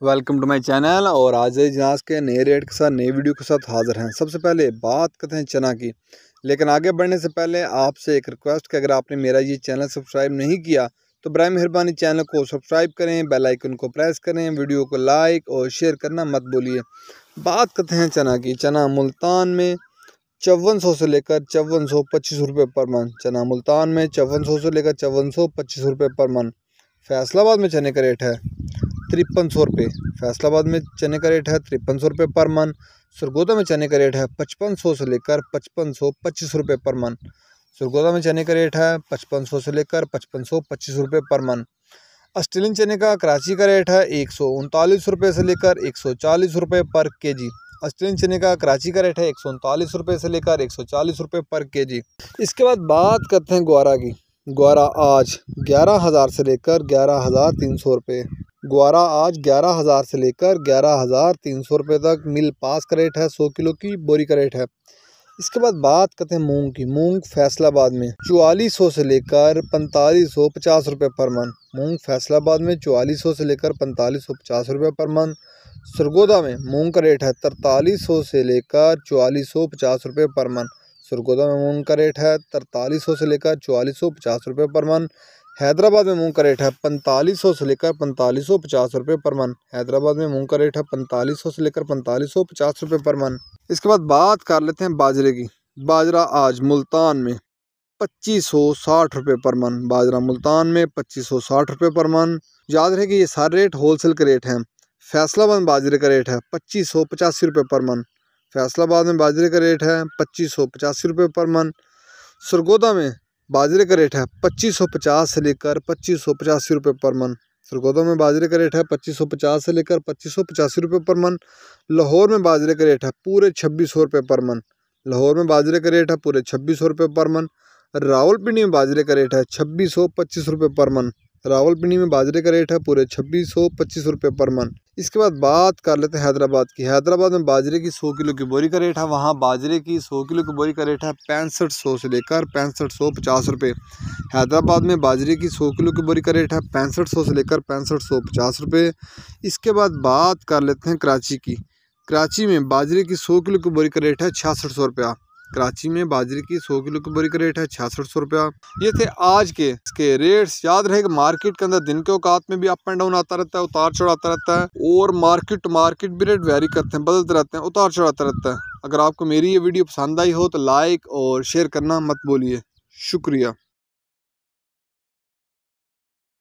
Welcome to my channel. और आज जनाज के नए रेट के साथ नई वीडियो के साथ हाजिर हैं। सबसे पहले बात करते हैं चना की, लेकिन आगे बढ़ने से पहले आपसे एक रिक्वेस्ट कि अगर आपने मेरा ये चैनल सब्सक्राइब नहीं किया तो बराए मेहरबानी चैनल को सब्सक्राइब करें, बेल आइकन को प्रेस करें, वीडियो को लाइक और शेयर करना मत भूलिए। बात करते हैं चना की। चना मुल्तान में 5400 से लेकर 5425 रुपये पर मन। चना मुल्तान में 5400 से लेकर 5425 रुपये पर मन। फैसलाबाद में चने का रेट है 5300 रुपये। फैसलाबाद में चने का रेट है 5300 रुपये पर मन। सरगोदा में चने का रेट है 5500 से लेकर 5525 रुपये पर मन। सरगोदा में चने का रेट है 5500 से लेकर 5525 रुपये पर मन। ऑस्ट्रेलियन चने का कराची का रेट है 139 रुपये से लेकर 140 रुपये पर केजी। ऑस्ट्रेलियन चने का कराची का रेट है 139 रुपये से लेकर 140 रुपये पर केजी। इसके बाद बात करते हैं ग्वारा की। ग्वारा आज 11,000 से लेकर 11,300 रुपये। ग्वारा आज 11,000 से लेकर 11,300 रुपये तक मिल पास का रेट है। 100 किलो की बोरी का रेट है। इसके बाद बात करते हैं मूंग की। मूंग फैसलाबाद में 4400 से लेकर 4550 रुपये पर मन। मूंग फैसलाबाद में 4400 से लेकर 4550 रुपये पर मन। सरगोदा में मूंग का रेट है 4300 से लेकर 4450 रुपये पर मन। सरगोदा में मूंग का रेट है 4300 से लेकर 4450 रुपये पर मन। हैदराबाद में मूंग का रेट है 4500 से लेकर 4550 रुपये पर मन। हैदराबाद में मूंग का रेट है 4500 से लेकर 4550 रुपये पर मन। इसके बाद बात कर लेते हैं बाजरे की। बाजरा आज मुल्तान में 2560 रुपये पर मन। बाजरा मुल्तान में 2560 रुपये पर मन। याद रहे कि ये सारे रेट होलसेल के रेट हैं। फैसलाबाद में बाजरे का रेट है 2585 रुपये पर मन। फैसलाबाद में बाजरे का रेट है 2585 रुपये पर मन। सरगोदा में बाजरे का रेट है 2550 से लेकर 2585 रुपये पर मन। सरगोदा में बाजरे का रेट है 2550 से लेकर 2585 रुपये पर मन। लाहौर में बाजरे का रेट है पूरे 2600 रुपये पर मन। लाहौर में बाजरे का रेट है पूरे 2600 रुपये पर मन। रावलपिंडी में बाजरे का रेट है 2625 रुपये पर मन। रावलपिंडी में बाजरे का रेट है पूरे 2625 रुपये पर मन। इसके बाद बात कर लेते हैं हैदराबाद की। हैदराबाद में बाजरे की 100 किलो की बोरी का रेट है, वहाँ बाजरे की 100 किलो की बोरी का रेट है 6500 से लेकर 6550 रुपये। हैदराबाद में बाजरे की 100 किलो की बोरी का रेट है 6500 से लेकर 6550 रुपये। इसके बाद बात कर लेते हैं कराची की। कराची में बाजरे की 100 किलो की बोरी का रेट है 6600 रुपया। कराची में बाजरे की 100 किलो की बोरी का रेट है 6600 रुपया। ये थे आज के इसके रेट्स। याद रहे कि मार्केट के अंदर दिन के औकात में भी अप एंड डाउन आता रहता है, उतार चढ़ आता रहता है, और मार्केट टू मार्केट भी रेट वेरी करते हैं, बदलते रहते हैं, उतार चढ़ आता रहता है। अगर आपको मेरी ये वीडियो पसंद आई हो तो लाइक और शेयर करना मत भूलिए। शुक्रिया।